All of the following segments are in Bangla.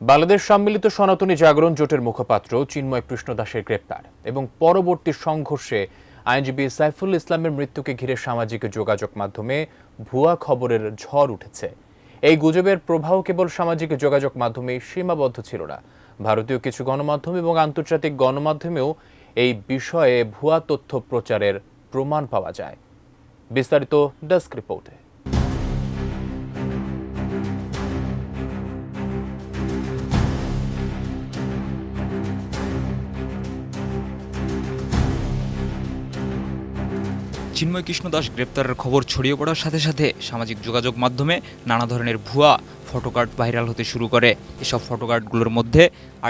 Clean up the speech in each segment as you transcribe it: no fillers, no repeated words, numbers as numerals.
বাংলাদেশ সম্মিলিত সনাতনী জাগরণ জোটের মুখপাত্র চিন্ময় কৃষ্ণ দাসের গ্রেপ্তার এবং পরবর্তী সংঘর্ষে আইনজীবী সাইফুল ইসলামের মৃত্যুকে ঘিরে সামাজিক যোগাযোগ মাধ্যমে ভুয়া খবরের ঝড় উঠেছে। এই গুজবের প্রভাব কেবল সামাজিক যোগাযোগ মাধ্যমে সীমাবদ্ধ ছিল না, ভারতীয় কিছু গণমাধ্যম এবং আন্তর্জাতিক গণমাধ্যমেও এই বিষয়ে ভুয়া তথ্য প্রচারের প্রমাণ পাওয়া যায়। বিস্তারিত ডেস্ক রিপোর্টে। চিন্ময় কৃষ্ণ দাস গ্রেপ্তারের খবর ছড়িয়ে পড়ার সাথে সাথে সামাজিক যোগাযোগ মাধ্যমে নানা ধরনের ভুয়া ফটোকার্ড ভাইরাল হতে শুরু করে। এসব ফটোকার্ডগুলোর মধ্যে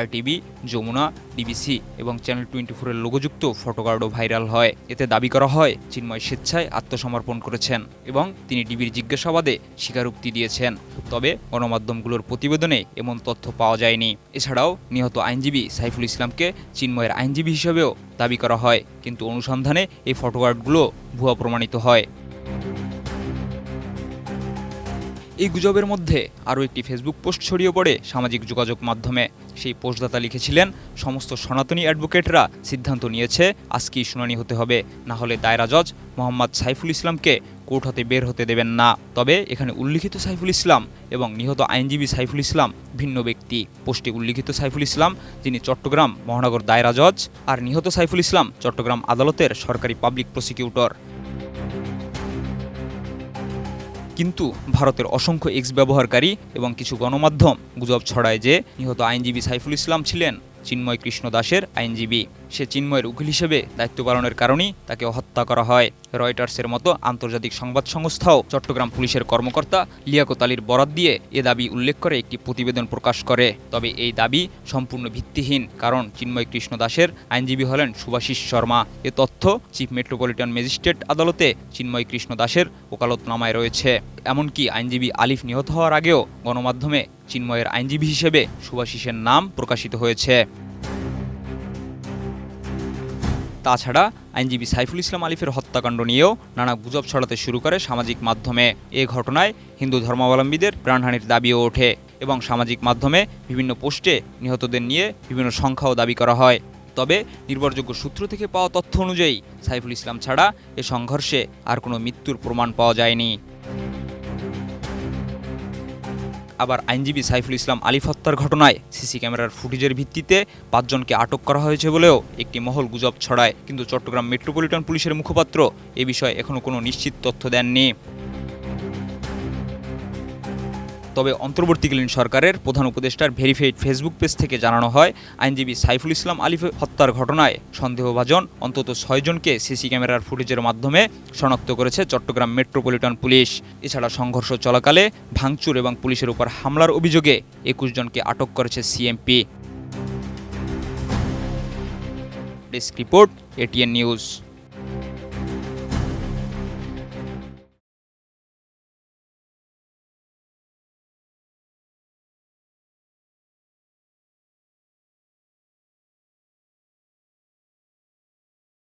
RTV, যমুনা, ডিবিসি এবং চ্যানেল 24-এর লোগোযুক্ত ফটোকার্ডও ভাইরাল হয়। এতে দাবি করা হয় চিন্ময় স্বেচ্ছায় আত্মসমর্পণ করেছেন এবং তিনি ডিবির জিজ্ঞাসাবাদে স্বীকারোক্তি দিয়েছেন। তবে গণমাধ্যমগুলোর প্রতিবেদনে এমন তথ্য পাওয়া যায়নি। এছাড়াও নিহত আইনজীবী সাইফুল ইসলামকে চিন্ময়ের আইনজীবী হিসেবেও দাবি করা হয়, কিন্তু অনুসন্ধানে এই ফটোকার্ডগুলো ভুয়া প্রমাণিত হয়। এই গুজবের মধ্যে আরও একটি ফেসবুক পোস্ট ছড়িয়ে পড়ে সামাজিক যোগাযোগ মাধ্যমে। সেই পোস্টদাতা লিখেছিলেন, সমস্ত সনাতনী অ্যাডভোকেটরা সিদ্ধান্ত নিয়েছে আজকেই শুনানি হতে হবে, না হলে দায়রা জজ মোহাম্মদ সাইফুল ইসলামকে কোর্ট হতে বের হতে দেবেন না। তবে এখানে উল্লিখিত সাইফুল ইসলাম এবং নিহত আইনজীবী সাইফুল ইসলাম ভিন্ন ব্যক্তি। পোস্টে উল্লিখিত সাইফুল ইসলাম, যিনি চট্টগ্রাম মহানগর দায়রা জজ, আর নিহত সাইফুল ইসলাম চট্টগ্রাম আদালতের সরকারি পাবলিক প্রসিকিউটর। কিন্তু ভারতের অসংখ্য এক্স ব্যবহারকারী এবং কিছু গণমাধ্যম গুজব ছড়ায় যে নিহত আইনজীবী সাইফুল ইসলাম ছিলেন চিন্ময় কৃষ্ণ দাসের আইনজীবী। সে চিন্ময়ের উকিল হিসেবে দায়িত্ব পালনের কারণেই তাকে হত্যা করা হয়। রয়টার্সের মতো আন্তর্জাতিক সংবাদ সংস্থাও চট্টগ্রাম পুলিশের কর্মকর্তা লিয়াকত আলীর বরাত দিয়ে এ দাবি উল্লেখ করে একটি প্রতিবেদন প্রকাশ করে। তবে এই দাবি সম্পূর্ণ ভিত্তিহীন, কারণ চিন্ময় কৃষ্ণ দাসের আইনজীবী হলেন শুভাশিস শর্মা। এ তথ্য চিফ মেট্রোপলিটন ম্যাজিস্ট্রেট আদালতে চিন্ময় কৃষ্ণ দাসের ওকালতনামায় রয়েছে। এমনকি আইনজীবী আলিফ নিহত হওয়ার আগেও গণমাধ্যমে চিন্ময়ের আইনজীবী হিসেবে শুভাশিসের নাম প্রকাশিত হয়েছে। তাছাড়া আইনজীবী সাইফুল ইসলাম আলিফের হত্যাকাণ্ড নিয়েও নানা গুজব ছড়াতে শুরু করে সামাজিক মাধ্যমে। এ ঘটনায় হিন্দু ধর্মাবলম্বীদের প্রাণহানির দাবিও ওঠে এবং সামাজিক মাধ্যমে বিভিন্ন পোস্টে নিহতদের নিয়ে বিভিন্ন সংখ্যাও দাবি করা হয়। তবে নির্ভরযোগ্য সূত্র থেকে পাওয়া তথ্য অনুযায়ী সাইফুল ইসলাম ছাড়া এ সংঘর্ষে আর কোনো মৃত্যুর প্রমাণ পাওয়া যায়নি। আবার আইনজীবী সাইফুল ইসলাম আলিফ হত্যার ঘটনায় সিসি ক্যামেরার ফুটেজের ভিত্তিতে 5 জনকে আটক করা হয়েছে বলেও একটি মহল গুজব ছড়ায়, কিন্তু চট্টগ্রাম মেট্রোপলিটন পুলিশের মুখপাত্র এ বিষয়ে এখনও কোনো নিশ্চিত তথ্য দেননি। তবে অন্তর্বর্তীকালীন সরকারের প্রধান উপদেষ্টার ভেরিফাইড ফেসবুক পেজ থেকে জানানো হয়, আইনজীবী সাইফুল ইসলাম আলিফ হত্যার ঘটনায় সন্দেহভাজন অন্তত 6 জনকে সিসি ক্যামেরার ফুটেজের মাধ্যমে শনাক্ত করেছে চট্টগ্রাম মেট্রোপলিটন পুলিশ। এছাড়া সংঘর্ষ চলাকালে ভাঙচুর এবং পুলিশের উপর হামলার অভিযোগে 21 জনকে আটক করেছে CMP. Desk report, ATN news.